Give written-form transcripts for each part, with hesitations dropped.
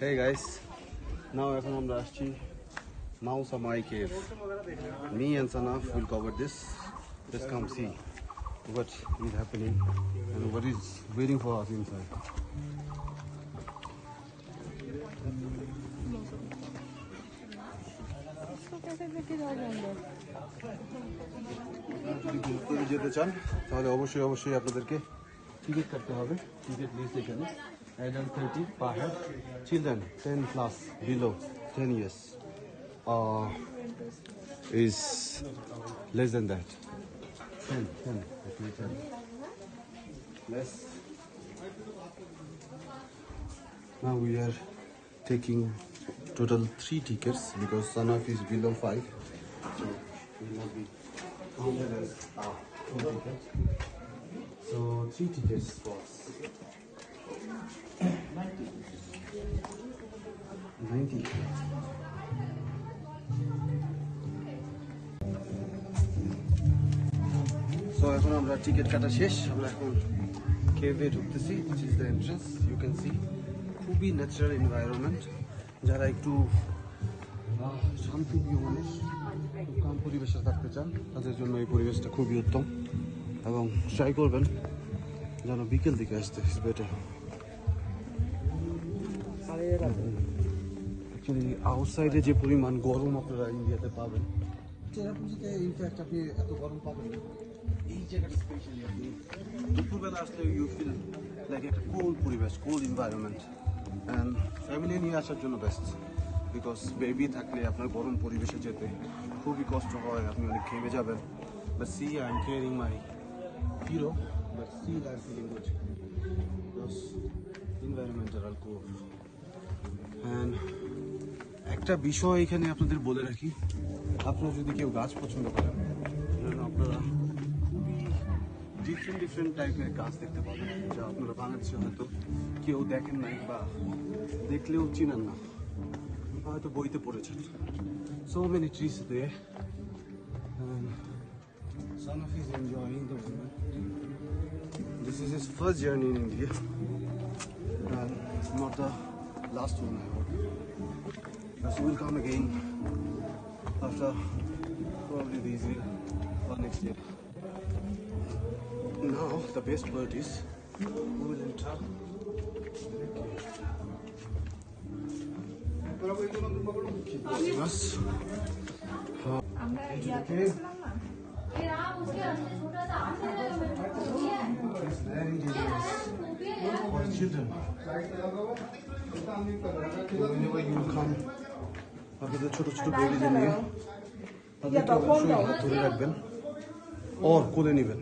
Hey guys, now এখন আমরা আসছি Mausamai Cave. Me and Sanaf will cover this. Let's come see what is happening and what is waiting for us inside. যদি যেতে চান তাহলে অবশ্যই আপনাদেরকে টিকিট কাটতে হবে। টিকিট লিস্ট এখানে adult 30 per head, children 10 plus below 10 years is less than that. 10 actually 10 less. Now we are taking total 3 tickets because Sanaf is below 5, so we will not be counted as 2 tickets. So 3 tickets for us. 90. So এখন আমরা ticket কাটা শেষ, আমরা এখন কেভে ঢুকতেছি, which is the entrance. You can see খুবই natural environment. যারা একটু শান্তিপ্রিয় মানুষ, কম পরিবেশে থাকতে চান, তাদের জন্য এই পরিবেশটা খুবই উত্তম এবং ট্রাই করবেন যেন বিকেল দিকে আসতে। It's better. অ্যাকচুয়ালি আউটসাইডে যে পরিমাণ গরম আপনারা ইন্ডিয়াতে পাবেন, চেরাপুঞ্জিতে ইনফ্যাক্ট আপনি এত গরম পাবেন না। এই জায়গাটা স্পেশালি আপনি দুপুরবেলা আসলে ইউ ফিল লাইক একটা কোল্ড পরিবেশ, কোল্ড এনভায়রনমেন্ট, অ্যান্ড ফ্যামিলি নিয়ে আসার জন্য বেস্ট। বিকজ বেবি থাকলে আপনার গরম পরিবেশে যেতে খুবই কষ্ট হয়, আপনি অনেক ঘেমে যাবেন। But see I am caring my hero, but still I am feeling good because environmental cold. And একটা বিষয় এখানে আপনাদের বলে রাখি, আপনারা যদি কেউ গাছ পছন্দ করেন, আপনারা খুবই ডিফারেন্ট টাইপের গাছ দেখতে পাবেন, যা আপনারা বাংলাদেশে হয়তো কেউ দেখেন নাই বা দেখলেও চিনেন না, হয়তো বইতে পড়েছেন। So many trees there, and Sanaf is enjoying the moment. This is his first journey in India, and it's not the last one, I hope. As he will come again after probably this year or next year. Now the best part is we will enter us. It's very dangerous for children. Whenever you will come, আপনাদের ছোট ছোট বেবিদের নিয়ে তাদেরকে অবশ্যই হাত ধরে রাখবেন or কোলে নেবেন।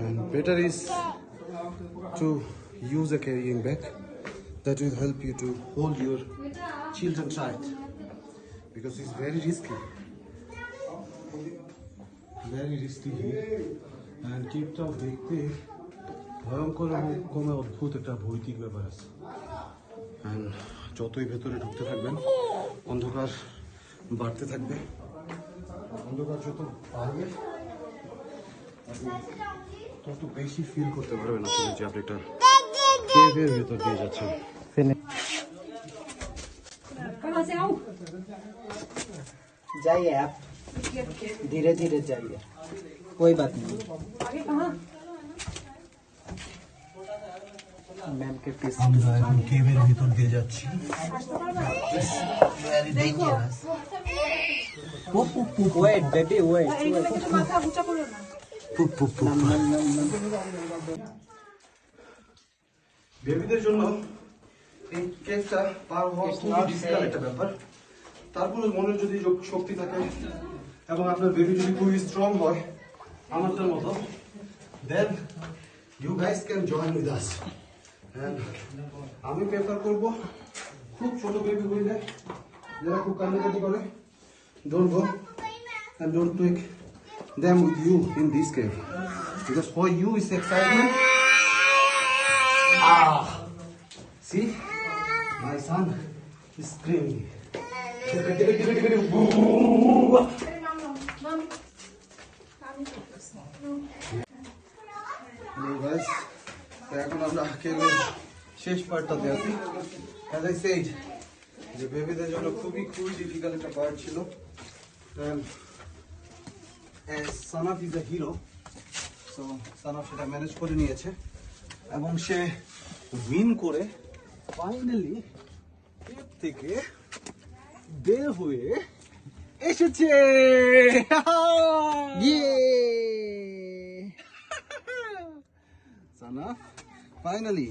And better is to use a carrying bag that will help you to hold your children tight because it's very risky and Cape Town দেখতে ভয়ঙ্কর এবং কমে অদ্ভুত একটা ভৌতিক ব্যাপার আছে। And যতই ভেতরে ঢুকতে থাকবেন অন্ধকার বাড়তে থাকবে, অন্ধকার যত বাড়বে তত বেশি ফিল করতে পারবেন আসলে যে আপনি একটা কেভের ভেতর দিয়ে যাচ্ছেন। जाइए आप, धीरे धीरे जाइए, कोई बात नहीं। मैम के पीस আমরা এখন কেভের ভিতর দিয়ে যাচ্ছি। Wait baby wait. বেবিদের জন্য এই কেভটা পার হওয়া খুবই ডিফিকাল্ট একটা ব্যাপার। তারপরে মনের যদি শক্তি থাকে এবং আপনার বেবি যদি খুবই স্ট্রং হয় আমাদের মতো, then you guys can join with us. And আমি প্রেফার করবো খুব ছোট বেবি হইলে, যারা খুব কান্নাকাটি করে, don't go and don't take them with you in this cave because for you is excitement. See, my son is screaming. Hey guys, এখন আমরা কেভের শেষ পার্টটাতে আছি। As I said, যে বেবিদের জন্য খুবই ডিফিকাল্ট একটা পার্ট ছিল। Sanaf is a hero, so Sanaf সেটা ম্যানেজ করে নিয়েছে এবং সে উইন করে ফাইনালি এর থেকে বের হয়ে এসেছে। সানাফ ফাইনালি